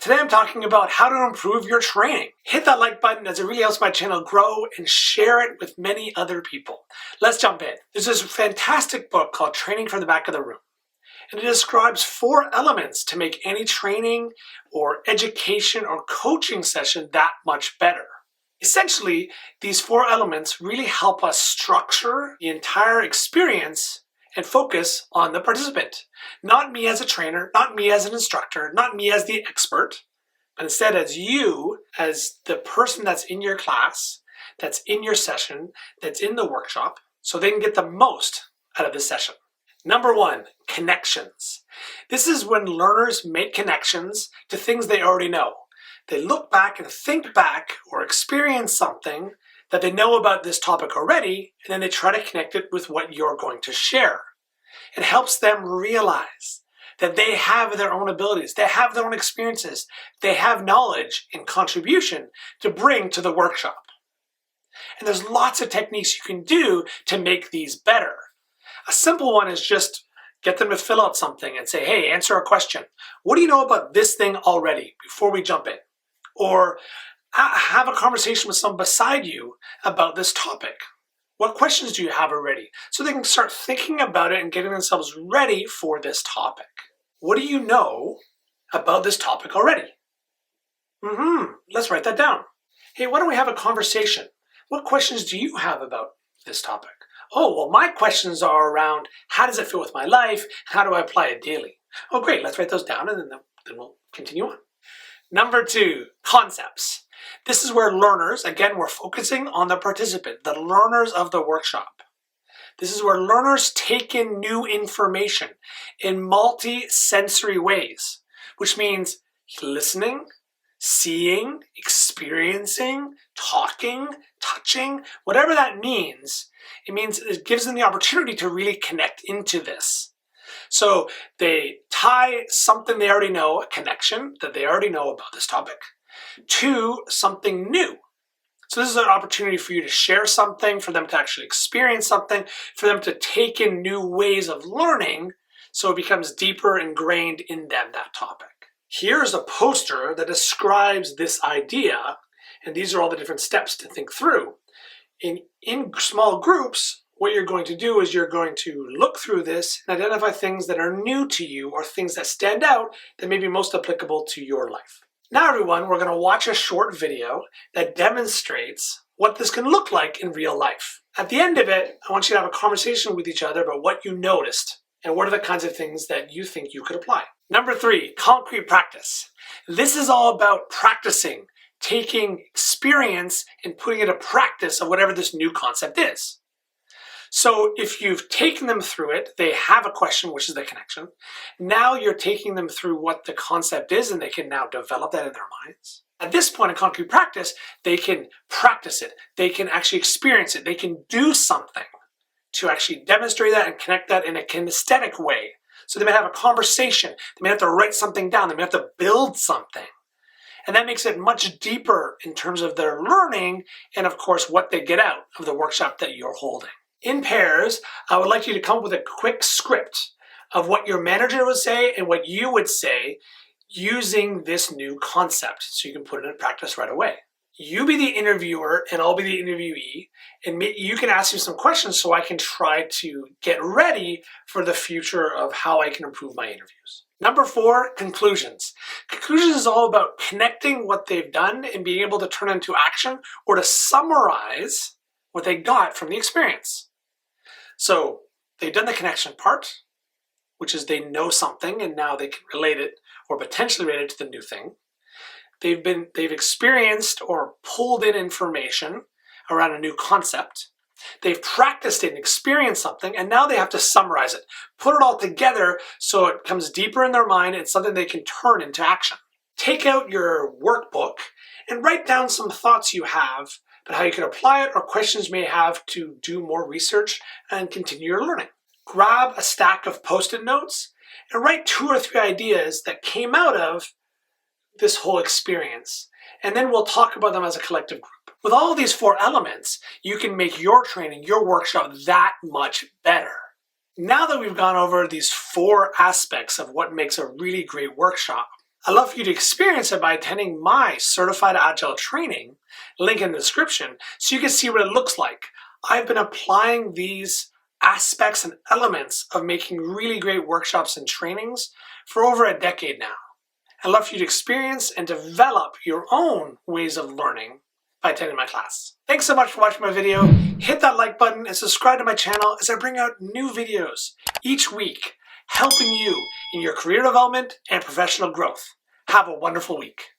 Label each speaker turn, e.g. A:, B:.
A: Today I'm talking about how to improve your training. Hit that like button as it really helps my channel grow and share it with many other people. Let's jump in. There's this fantastic book called Training from the Back of the Room. And it describes 4 elements to make any training or education or coaching session that much better. Essentially, these 4 elements really help us structure the entire experience and focus on the participant. Not me as a trainer, not me as an instructor, not me as the expert, but instead as you, as the person that's in your class, that's in your session, that's in the workshop, so they can get the most out of this session. Number 1, connections. This is when learners make connections to things they already know. They look back and think back or experience something that they know about this topic already, and then they try to connect it with what you're going to share. It helps them realize that they have their own abilities, they have their own experiences, they have knowledge and contribution to bring to the workshop. And there's lots of techniques you can do to make these better. A simple one is just get them to fill out something and say, hey, answer a question. What do you know about this thing already before we jump in? Or have a conversation with someone beside you about this topic. What questions do you have already? So they can start thinking about it and getting themselves ready for this topic. What do you know about this topic already? Let's write that down. Hey, why don't we have a conversation? What questions do you have about this topic? Oh, well, my questions are around how does it fit with my life? How do I apply it daily? Oh, great. Let's write those down and then we'll continue on. Number 2, concepts. This is where learners, again, we're focusing on the participant, the learners of the workshop. This is where learners take in new information in multi-sensory ways, which means listening, seeing, experiencing, talking, touching, whatever that means, it gives them the opportunity to really connect into this. So they tie something they already know, a connection that they already know about this topic, to something new. So this is an opportunity for you to share something, for them to actually experience something, for them to take in new ways of learning so it becomes deeper ingrained in them, that topic. Here's a poster that describes this idea, and these are all the different steps to think through. In small groups, what you're going to do is you're going to look through this and identify things that are new to you or things that stand out that may be most applicable to your life. Now everyone, we're going to watch a short video that demonstrates what this can look like in real life. At the end of it, I want you to have a conversation with each other about what you noticed and what are the kinds of things that you think you could apply. Number 3, concrete practice. This is all about practicing, taking experience and putting it to practice of whatever this new concept is. So if you've taken them through it, they have a question, which is the connection. Now you're taking them through what the concept is, and they can now develop that in their minds. At this point in concrete practice, they can practice it. They can actually experience it. They can do something to actually demonstrate that and connect that in a kinesthetic way. So they may have a conversation. They may have to write something down. They may have to build something. And that makes it much deeper in terms of their learning and, of course, what they get out of the workshop that you're holding. In pairs, I would like you to come up with a quick script of what your manager would say and what you would say using this new concept so you can put it in practice right away. You be the interviewer and I'll be the interviewee, and you can ask me some questions so I can try to get ready for the future of how I can improve my interviews. Number 4, conclusions. Conclusions is all about connecting what they've done and being able to turn into action or to summarize what they got from the experience. So they've done the connection part, which is they know something and now they can relate it or potentially relate it to the new thing. They've experienced or pulled in information around a new concept. They've practiced it and experienced something, and now they have to summarize it, put it all together so it comes deeper in their mind and something they can turn into action. Take out your workbook and write down some thoughts you have about how you can apply it or questions you may have to do more research and continue your learning. Grab a stack of Post-it notes and write 2 or 3 ideas that came out of this whole experience, and then we'll talk about them as a collective group. With all of these 4 elements, you can make your training, your workshop that much better. Now that we've gone over these 4 aspects of what makes a really great workshop, I'd love for you to experience it by attending my Certified Agile training, link in the description, so you can see what it looks like. I've been applying these aspects and elements of making really great workshops and trainings for over a decade now. I'd love for you to experience and develop your own ways of learning by attending my class. Thanks so much for watching my video. Hit that like button and subscribe to my channel as I bring out new videos each week, helping you in your career development and professional growth. Have a wonderful week.